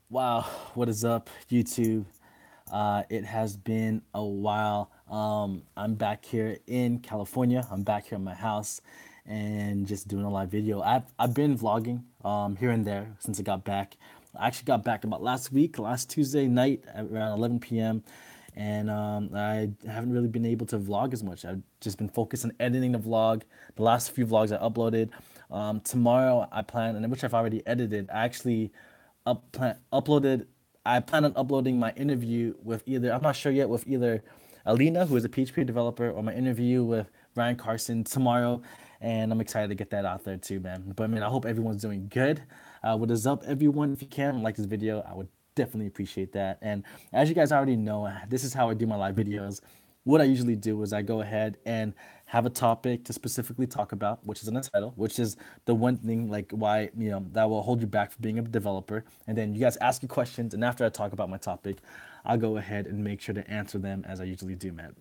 Wow, what is up, YouTube? It has been a while. I'm back here in California. I'm back here in my house and just doing a live video. I've been vlogging here and there since I got back. I actually got back about last week, last Tuesday night at around 11 p.m. And I haven't really been able to vlog as much. I've just been focused on editing the vlog. The last few vlogs I uploaded. Tomorrow I plan, and which I've already edited. I actually uploaded. I plan on uploading my interview with either, I'm not sure yet, with either Alina, who is a PHP developer, or my interview with Ryan Carson tomorrow. And I'm excited to get that out there too, man. But man, I hope everyone's doing good. What is up, everyone? If you can like this video, I would definitely appreciate that. And as you guys already know, this is how I do my live videos. What I usually do is I go ahead and have a topic to specifically talk about, which is in the title, which is the one thing like why that will hold you back from being a developer. And then you guys ask your questions, and after I talk about my topic, I'll go ahead and make sure to answer them as I usually do, man.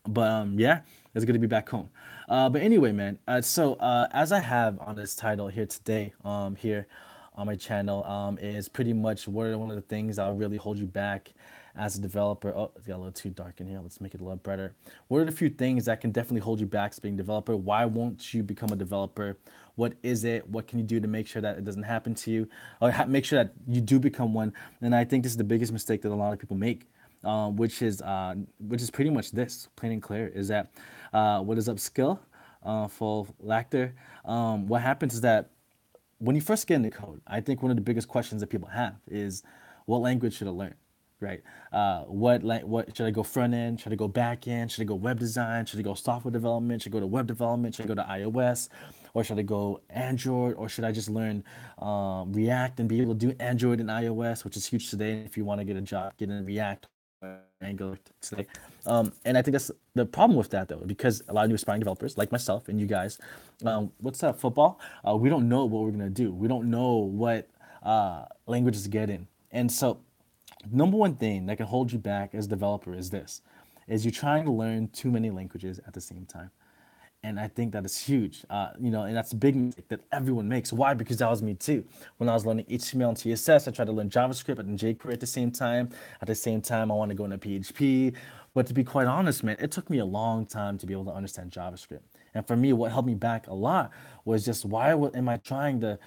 But yeah, it's good to be back home. But anyway, man. As I have on this title here today, here on my channel, is pretty much what are one of the things that will really hold you back as a developer. Oh, it's got a little too dark in here. Let's make it a little brighter. What are the few things that can definitely hold you back as being a developer? Why won't you become a developer? What is it? What can you do to make sure that it doesn't happen to you, or make sure that you do become one? And I think this is the biggest mistake that a lot of people make, which is pretty much this, plain and clear, is that what is upskill, full lacter. What happens is that when you first get into code, I think one of the biggest questions that people have is, what language should I learn? Right? What should I go front end? Should I go back end? Should I go web design? Should I go software development? Should I go to web development? Should I go to iOS? Or should I go Android? Or should I just learn React and be able to do Android and iOS, which is huge today if you want to get a job, get in React Angular today. And I think that's the problem with that, though, because a lot of new aspiring developers like myself and you guys, what's up, football? We don't know what we're gonna do. We don't know what languages to get in, and so number one thing that can hold you back as a developer is this: is you're trying to learn too many languages at the same time. And I think that is huge, and that's a big mistake that everyone makes. Why? Because that was me too. When I was learning HTML and CSS, I tried to learn JavaScript and jQuery at the same time. At the same time, I want to go into PHP. But to be quite honest, man, it took me a long time to be able to understand JavaScript. And for me, what held me back a lot was just am I trying to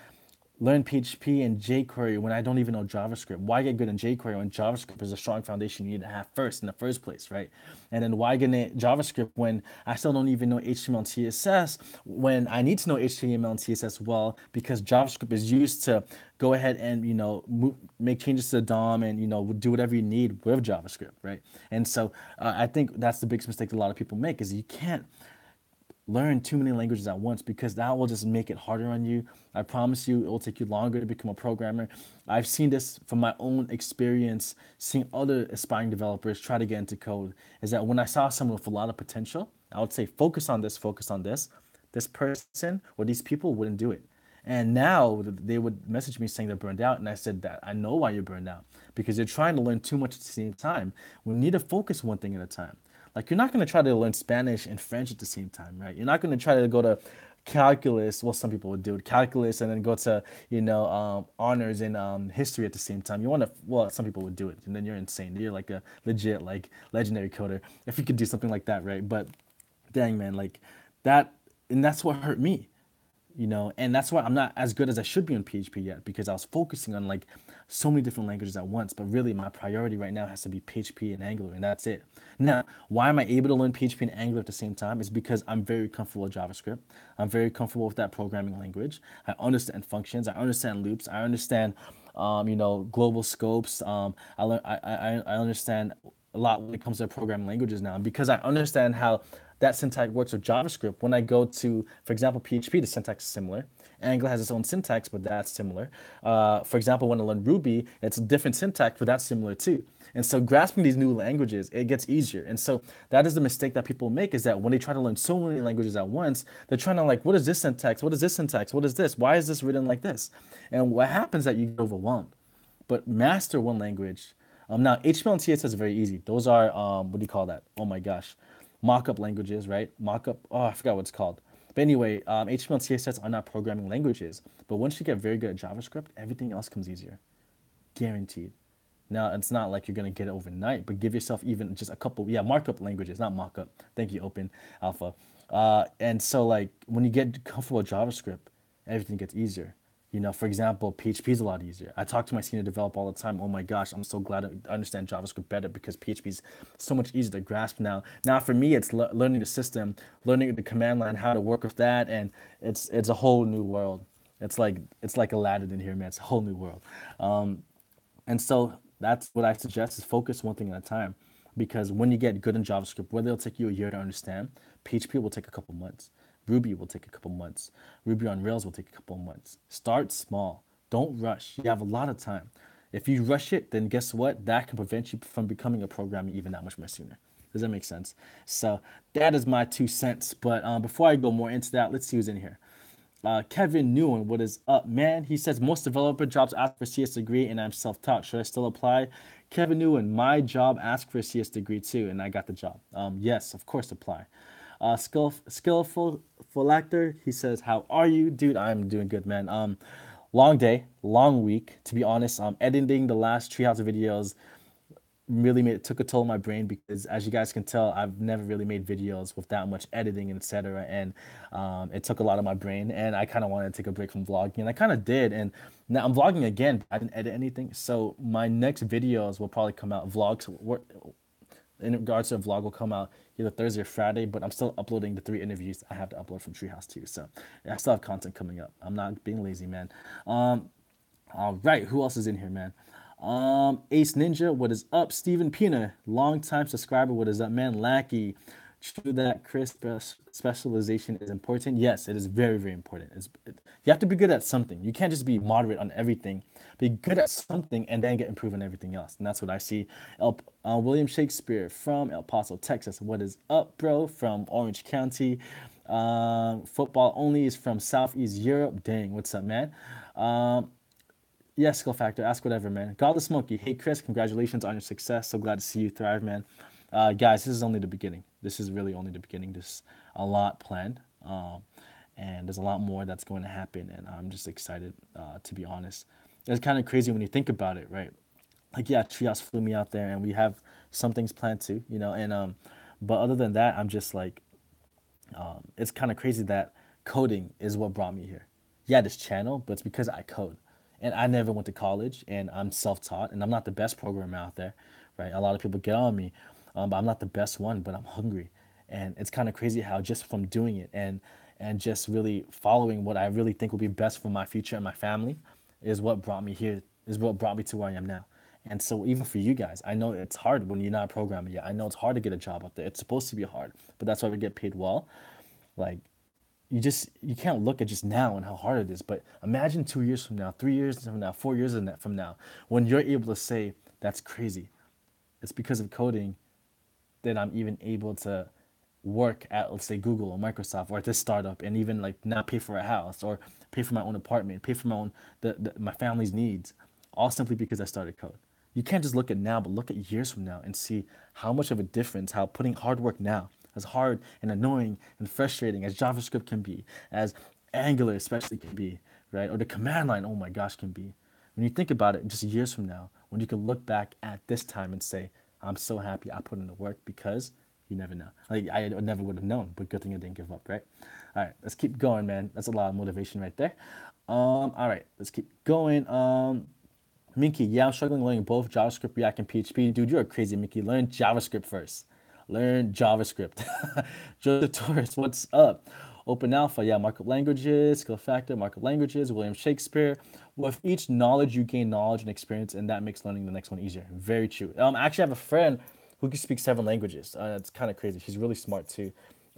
learn PHP and jQuery when I don't even know JavaScript? Why get good in jQuery when JavaScript is a strong foundation you need to have first in the first place, right? And then why get in JavaScript when I still don't even know HTML and CSS when I need to know HTML and CSS well, because JavaScript is used to go ahead and make changes to the DOM and do whatever you need with JavaScript, right? And so I think that's the biggest mistake that a lot of people make, is you can't learn too many languages at once, because that will just make it harder on you. I promise you, it will take you longer to become a programmer. I've seen this from my own experience, seeing other aspiring developers try to get into code, is that when I saw someone with a lot of potential, I would say, focus on this, focus on this. This person or these people wouldn't do it. And now they would message me saying they're burned out. And I said that I know why you're burned out, because you're trying to learn too much at the same time. We need to focus one thing at a time. Like, you're not going to try to learn Spanish and French at the same time, right? You're not going to try to go to calculus. Well, some people would do it, calculus, and then go to honors in history at the same time. You want to, well, some people would do it, and then you're insane. You're like a legit, like, legendary coder if you could do something like that, right? But dang, man, like that, and that's what hurt me, and that's why I'm not as good as I should be on PHP yet, because I was focusing on like so many different languages at once. But really, my priority right now has to be PHP and Angular, and that's it. Now, why am I able to learn PHP and Angular at the same time? Is because I'm very comfortable with JavaScript. I'm very comfortable with that programming language. I understand functions. I understand loops. I understand, global scopes. I understand a lot when it comes to programming languages now. And because I understand how that syntax works with JavaScript, when I go to, for example, PHP, the syntax is similar. Angular has its own syntax, but that's similar. For example, when I learn Ruby, it's a different syntax, but that's similar too. And so grasping these new languages, it gets easier. And so that is the mistake that people make, is that when they try to learn so many languages at once, they're trying to like, what is this syntax? What is this syntax? What is this? Why is this written like this? And what happens is that you get overwhelmed. But master one language. Now, HTML and CSS is very easy. Those are, what do you call that? Oh my gosh. Mock-up languages, right? Mock-up, oh, I forgot what it's called. But anyway, HTML and CSS are not programming languages. But once you get very good at JavaScript, everything else comes easier. guaranteed. Now, it's not like you're gonna get it overnight, but give yourself even just a couple, yeah, markup languages, not mockup. Thank you, Open Alpha. And so, like, when you get comfortable with JavaScript, everything gets easier. For example, PHP is a lot easier. I talk to my senior developer all the time. Oh my gosh, I'm so glad I understand JavaScript better because PHP is so much easier to grasp now. Now, for me, it's learning the system, learning the command line, how to work with that, and it's a whole new world. It's like Aladdin in here, man. It's a whole new world. And so that's what I suggest is focus one thing at a time. Because when you get good in JavaScript, whether it'll take you a year to understand, PHP will take a couple months. Ruby will take a couple months. Ruby on Rails will take a couple months. Start small. Don't rush. You have a lot of time. If you rush it, then guess what? That can prevent you from becoming a programmer even that much more sooner. Does that make sense? So that is my 2 cents. But before I go more into that, let's see who's in here. Kevin Newen, what is up, man? He says most developer jobs ask for CS degree, and I'm self-taught. Should I still apply? Kevin Newen, my job asked for a CS degree too, and I got the job. Yes, of course, apply. Skillful actor, he says, how are you, dude? I'm doing good, man. Long day, long week. To be honest, editing the last Treehouse videos really took a toll on my brain because as you guys can tell, I've never really made videos with that much editing and etc. And it took a lot of my brain, and I kind of wanted to take a break from vlogging, and I kind of did. And now I'm vlogging again, but I didn't edit anything, so my next videos will probably come out. Vlogs in regards to a vlog will come out either Thursday or Friday, but I'm still uploading the 3 interviews I have to upload from Treehouse too. So I still have content coming up. I'm not being lazy, man. All right, who else is in here, man? Ace Ninja, what is up? Steven Pina, long time subscriber, what is up, man? Lackey, true that crisp specialization is important. Yes, it is very, very important. You have to be good at something. You can't just be moderate on everything. Be good at something and then get improved on everything else. And that's what I see. William Shakespeare from El Paso, Texas. What is up, bro? From Orange County. Football only is from Southeast Europe. Dang, what's up, man? Yes, Skill Factor. Ask whatever, man. Godless Monkey. Hey, Chris. Congratulations on your success. So glad to see you thrive, man. Guys, this is only the beginning. This is really only the beginning. There's a lot planned, and there's a lot more that's going to happen. And I'm just excited, to be honest. It's kind of crazy when you think about it, right? Like, yeah, Trios flew me out there, and we have some things planned too, And but other than that, I'm just like, it's kind of crazy that coding is what brought me here. Yeah, this channel, but it's because I code. And I never went to college, and I'm self-taught, and I'm not the best programmer out there, right? A lot of people get on me, but I'm not the best one, but I'm hungry. And it's kind of crazy how just from doing it and just really following what I really think will be best for my future and my family is what brought me here, is what brought me to where I am now. And so even for you guys, I know it's hard when you're not a programmer yet. I know it's hard to get a job out there. It's supposed to be hard, but that's why we get paid well. Like, you can't look at just now and how hard it is, but imagine 2 years from now, 3 years from now, 4 years from now, when you're able to say that's crazy. It's because of coding that I'm even able to work at, let's say, Google or Microsoft or at this startup, and even like now pay for a house or pay for my own apartment, pay for my own my family's needs, all simply because I started code. You can't just look at now, but look at years from now and see how much of a difference, how putting hard work now, as hard and annoying and frustrating as JavaScript can be, as Angular especially can be, right? Or the command line, oh my gosh, can be. When you think about it, just years from now, when you can look back at this time and say, I'm so happy I put in the work, because you never know. Like, I never would have known, but good thing I didn't give up, right? All right, let's keep going, man. That's a lot of motivation right there. All right, let's keep going. Minky, yeah, I'm struggling learning both JavaScript, React, and PHP. Dude, you're crazy, Minky. Learn JavaScript first. Learn JavaScript. Joseph Torres, what's up? Open Alpha, yeah, markup languages, skill factor, markup languages, William Shakespeare. With each knowledge, you gain knowledge and experience, and that makes learning the next one easier. Very true. I actually have a friend who can speak 7 languages. It's kind of crazy. She's really smart too.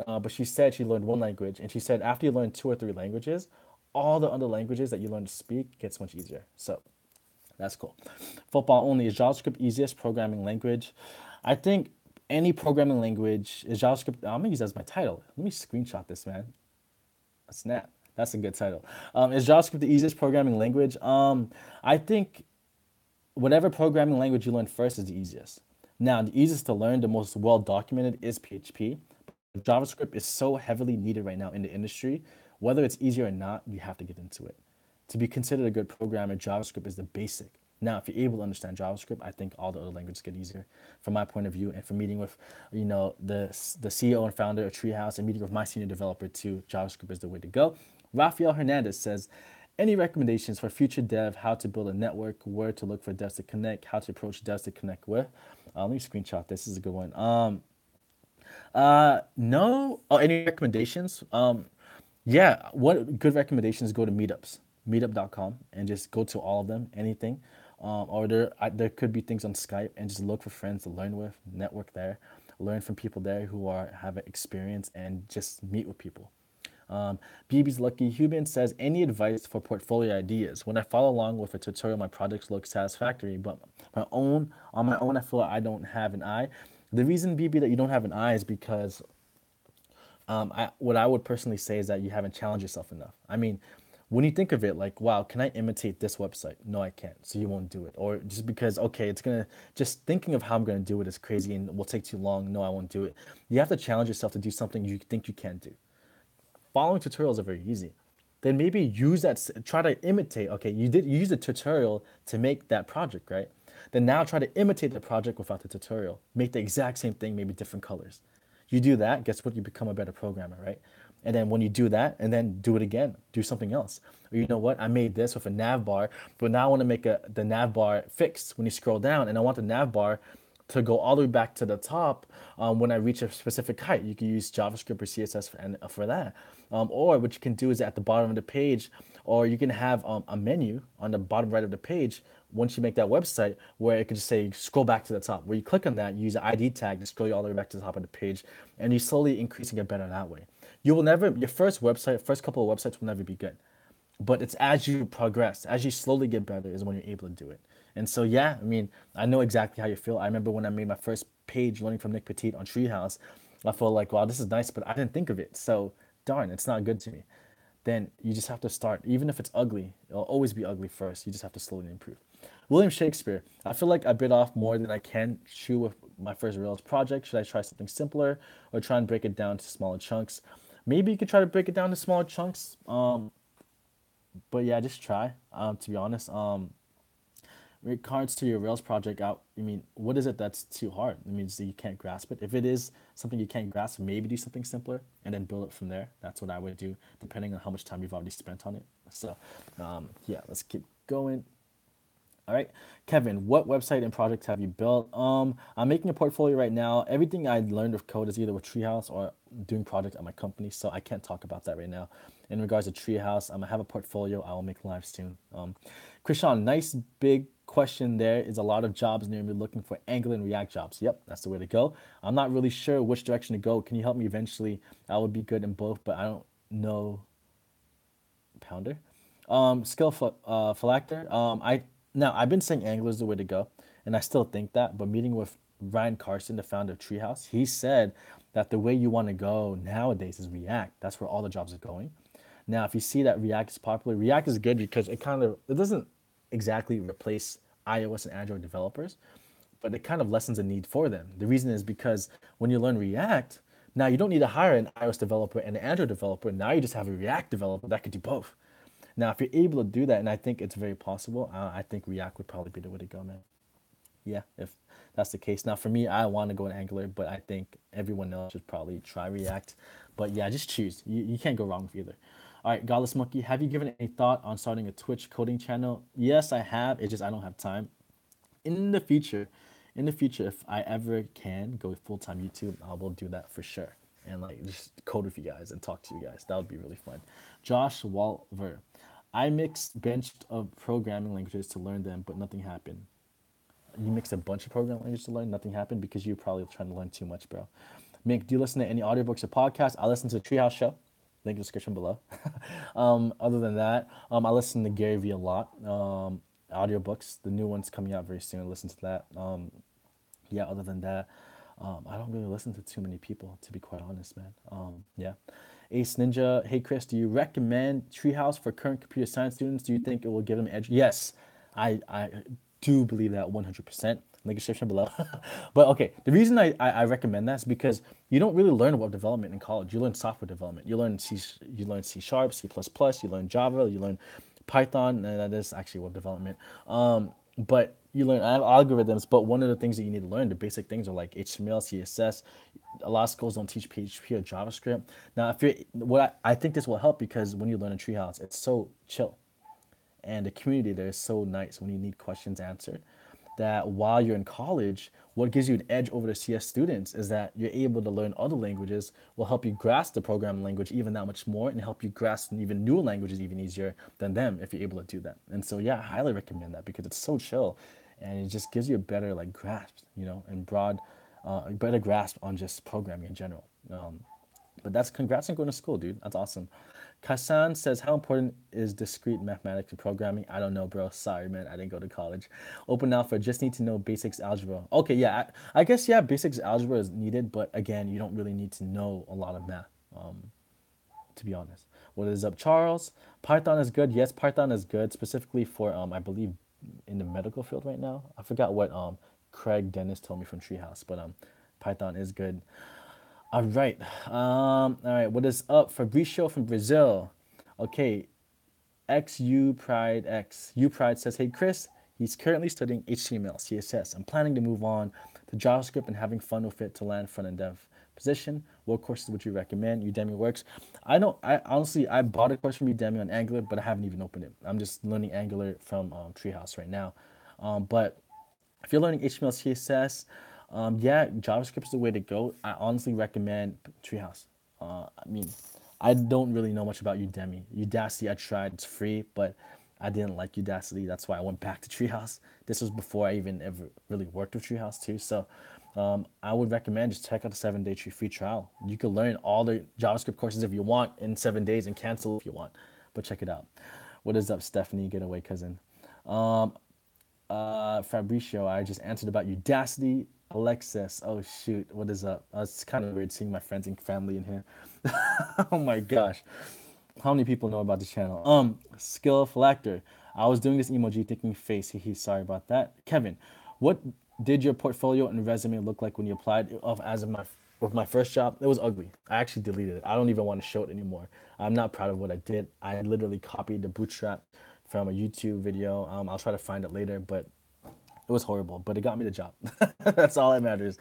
But she said she learned one language, and she said after you learn 2 or 3 languages, all the other languages that you learn to speak gets much easier. So that's cool. Football only, is JavaScript easiest programming language? I think any programming language is JavaScript. I'm gonna use that as my title. Let me screenshot this, man. Snap. That's a good title. Is JavaScript the easiest programming language? I think whatever programming language you learn first is the easiest. Now, the easiest to learn, the most well documented is PHP. JavaScript is so heavily needed right now in the industry. Whether it's easier or not, you have to get into it. To be considered a good programmer, JavaScript is the basic. Now, if you're able to understand JavaScript, I think all the other languages get easier from my point of view. And from meeting with, the CEO and founder of TreeHouse and meeting with my senior developer too, JavaScript is the way to go. Rafael Hernandez says, any recommendations for future dev, how to build a network, where to look for devs to connect, how to approach devs to connect with? Let me screenshot this. This is a good one. No. Oh, any recommendations? Yeah. What good recommendations? Go to meetups, meetup.com, and just go to all of them. Anything, or there could be things on Skype, and just look for friends to learn with, network there, learn from people there who have experience, and just meet with people. BB's Lucky Human says, any advice for portfolio ideas? When I follow along with a tutorial, my projects look satisfactory, but on my own, I feel like I don't have an eye. The reason, BB, that you don't have an eye is because what I would personally say is that you haven't challenged yourself enough. I mean, when you think of it, like, wow, can I imitate this website? No, I can't. So you won't do it. Or just because, okay, just thinking of how I'm gonna do it is crazy and will take too long. No, I won't do it. You have to challenge yourself to do something you think you can't do. Following tutorials are very easy. Then maybe use that, try to imitate. Okay, you use the tutorial to make that project, right? Then now try to imitate the project without the tutorial. Make the exact same thing, maybe different colors. You do that, guess what? You become a better programmer, right? And then when you do that, and then do it again, do something else. Or you know what? I made this with a nav bar, but now I want to make the nav bar fixed when you scroll down, and I want the nav bar to go all the way back to the top when I reach a specific height. You can use JavaScript or CSS for that. Or what you can do is at the bottom of the page, or you can have a menu on the bottom right of the page once you make that website where it could just say scroll back to the top. Where you click on that, you use the ID tag to scroll you all the way back to the top of the page, and you slowly increase and get better that way. You will never, your first couple of websites will never be good. But it's as you progress, as you slowly get better, is when you're able to do it. And so, yeah, I mean, I know exactly how you feel. I remember when I made my first page learning from Nick Petit on Treehouse, I felt like, wow, this is nice, but I didn't think of it. So, darn, it's not good to me. Then you just have to start. Even if it's ugly, it'll always be ugly first. You just have to slowly improve. William Shakespeare, I feel like I bit off more than I can chew with my first Rails project. Should I try something simpler or try and break it down to smaller chunks? Maybe you could try to break it down to smaller chunks. But yeah, just try. To be honest, in regards to your Rails project out, I mean, what is it that's too hard? I mean, so you can't grasp it. If it is something you can't grasp, maybe do something simpler and then build it from there. That's what I would do, depending on how much time you've already spent on it. So, yeah, let's keep going. All right, Kevin, what website and project have you built? I'm making a portfolio right now. Everything I learned with code is either with Treehouse or doing project at my company, so I can't talk about that right now. In regards to Treehouse, I have a portfolio. I will make live soon. Krishan, nice big question. There is a lot of jobs near me looking for Angular and React jobs. Yep, that's the way to go. I'm not really sure which direction to go. Can you help me eventually? I would be good in both, but I don't know. Pounder. Phylacter. I've been saying Angular is the way to go, and I still think that. But meeting with Ryan Carson, the founder of Treehouse, he said that the way you want to go nowadays is React. That's where all the jobs are going. Now, if you see that React is popular, React is good because it doesn't exactly replace iOS and Android developers, but it kind of lessens the need for them. The reason is because when you learn React, now you don't need to hire an iOS developer and an Android developer. Now you just have a React developer that could do both. Now, if you're able to do that, and I think it's very possible, I think React would probably be the way to go, man. Yeah, if that's the case. Now, for me, I want to go in Angular, but I think everyone else should probably try React. But yeah, just choose. You can't go wrong with either. All right, Godless Monkey, have you given any thought on starting a Twitch coding channel? Yes, I have. It's just I don't have time. In the future, if I ever can go full-time YouTube, I will do that for sure. And like just code with you guys and talk to you guys. That would be really fun. Josh Walver, I mixed benched of programming languages to learn them, but nothing happened. You mixed a bunch of programming languages to learn, nothing happened because you're probably trying to learn too much, bro. Mink, do you listen to any audiobooks or podcasts? I listen to the Treehouse Show. Link in the description below. Other than that, I listen to Gary Vee a lot. Audiobooks, the new one's coming out very soon. Listen to that. Yeah, other than that, I don't really listen to too many people, to be quite honest, man. Yeah. Ace Ninja, hey Chris, do you recommend Treehouse for current computer science students? Do you think it will give them edge? Yes, I do believe that 100%. Link description below. But okay, the reason I recommend that is because you don't really learn web development in college. You learn software development. You learn C Sharp, C++, you learn Java, you learn Python, that is actually web development. But you learn algorithms, but one of the things that you need to learn, the basic things are like HTML, CSS. A lot of schools don't teach PHP or JavaScript. Now, if you're, what I think this will help because when you learn in Treehouse, it's so chill and the community there is so nice when you need questions answered that while you're in college, what gives you an edge over the CS students is that you're able to learn other languages, will help you grasp the programming language even that much more and help you grasp even new languages even easier than them if you're able to do that. And so yeah, I highly recommend that because it's so chill and it just gives you a better like grasp, and broad, a better grasp on just programming in general. But that's congrats on going to school, dude. That's awesome. Kassan says, how important is discrete mathematics and programming? I don't know, bro. Sorry, man. I didn't go to college. Open now for just need to know basics algebra. Okay, yeah. I guess, yeah, basics algebra is needed, but again, you don't really need to know a lot of math, to be honest. What is up, Charles? Python is good. Yes, Python is good, specifically for, I believe, in the medical field right now. I forgot what Craig Dennis told me from Treehouse, but Python is good. All right. What is up? Fabricio from Brazil. Okay. XU Pride X. U Pride says, hey, Chris, he's currently studying HTML, CSS. I'm planning to move on to JavaScript and having fun with it to land front end dev position. What courses would you recommend? Udemy works. I honestly, I bought a course from Udemy on Angular, but I haven't even opened it. I'm just learning Angular from Treehouse right now. But if you're learning HTML, CSS, yeah, JavaScript is the way to go. I honestly recommend Treehouse. I mean, I don't really know much about Udemy. Udacity, I tried. It's free, but I didn't like Udacity. That's why I went back to Treehouse. This was before I even ever really worked with Treehouse too. So I would recommend just check out the 7-day free trial. You can learn all the JavaScript courses if you want in 7 days and cancel if you want. But check it out. What is up, Stephanie? Getaway cousin. Fabricio, I just answered about Udacity. Alexis, oh shoot, what is up? It's kind of weird seeing my friends and family in here. Oh my gosh, how many people know about the channel? Skill Phylacter. I was doing this emoji thinking face. Sorry about that. Kevin, what did your portfolio and resume look like when you applied of as of my with my first job? It was ugly. I actually deleted it. I don't even want to show it anymore. I'm not proud of what I did. I literally copied the bootstrap from a YouTube video. I'll try to find it later, but it was horrible, but it got me the job. That's all that matters.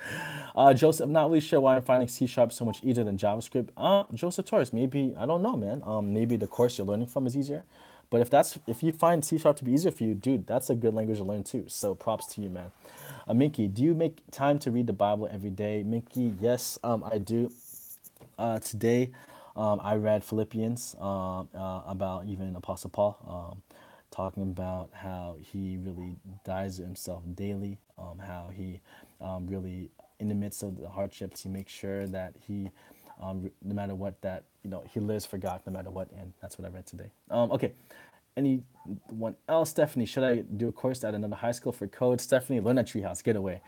Joseph, I'm not really sure why I'm finding C Sharp so much easier than JavaScript. Joseph Torres, maybe I don't know, man. Maybe the course you're learning from is easier. But if you find C Sharp to be easier for you, dude, that's a good language to learn too. So props to you, man. Minky, do you make time to read the Bible every day? Minky, yes, I do. Today, I read Philippians about even Apostle Paul, talking about how he really dies to himself daily, how he really, in the midst of the hardships, he makes sure that he, no matter what, that he lives for God no matter what, and that's what I read today. Okay, anyone else? Stephanie, should I do a course at another high school for code? Stephanie, learn at Treehouse. Get away.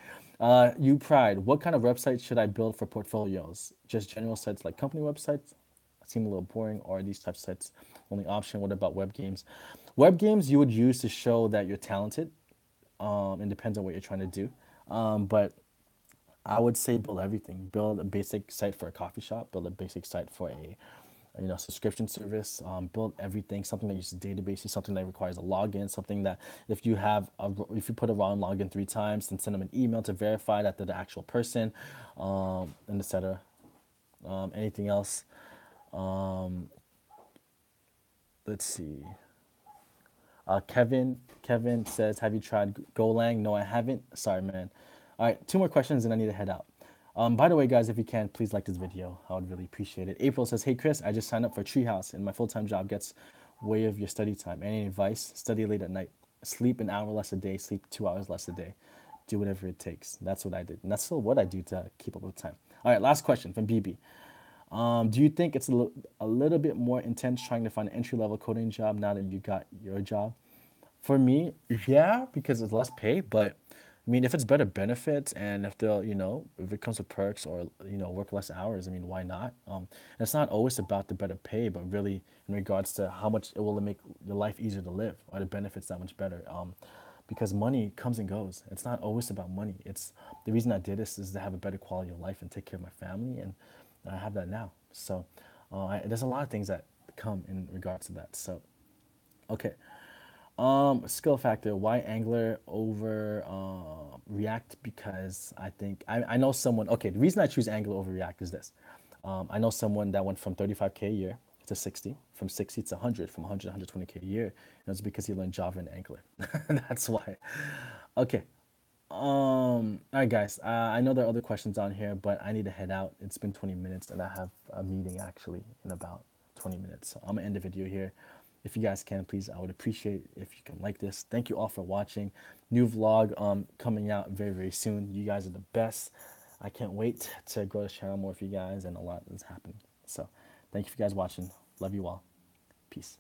You Pride, what kind of website should I build for portfolios? Just general sites like company websites? Seem a little boring, or are these types of sites only option? What about web games? Web games you would use to show that you're talented. It depends on what you're trying to do. But I would say build everything. Build a basic site for a coffee shop. Build a basic site for a subscription service. Build everything. Something that uses databases. Something that requires a login. Something that if you put a wrong login 3 times, then send them an email to verify that they're the actual person, and etc. Anything else? Um, let's see. Kevin says, have you tried Golang? No, I haven't. Sorry, man. All right, 2 more questions and I need to head out. By the way, guys, if you can, please like this video. I would really appreciate it. April says, hey, Chris, I just signed up for Treehouse and my full-time job gets way of your study time. Any advice? Study late at night. Sleep an hour less a day. Sleep 2 hours less a day. Do whatever it takes. That's what I did. And that's still what I do to keep up with time. All right, last question from BB. Do you think it's a little bit more intense trying to find an entry-level coding job now that you got your job? For me, yeah, because it's less pay, but I mean, if it's better benefits and if if it comes with perks or, work less hours, I mean, why not? It's not always about the better pay, but really in regards to how much it will make your life easier to live or the benefits that much better. Because money comes and goes. It's not always about money. It's the reason I did this is to have a better quality of life and take care of my family, and I have that now. So there's a lot of things that come in regards to that. So Okay. Skill factor. Why Angular over React? Because I know someone. Okay, the reason I choose Angular over React is this. I know someone that went from 35K a year to 60, from 60 to 100, from 100 to 120K a year. And it's because he learned Java and Angular. That's why. Okay. All right, guys. I know there are other questions on here, but I need to head out. It's been 20 minutes, and I have a meeting actually in about 20 minutes. So I'm gonna end the video here. If you guys can, please, I would appreciate if you can like this. Thank you all for watching. New vlog coming out very, very soon. You guys are the best. I can't wait to grow this channel more for you guys, and a lot is happening. So, thank you for you guys watching. Love you all. Peace.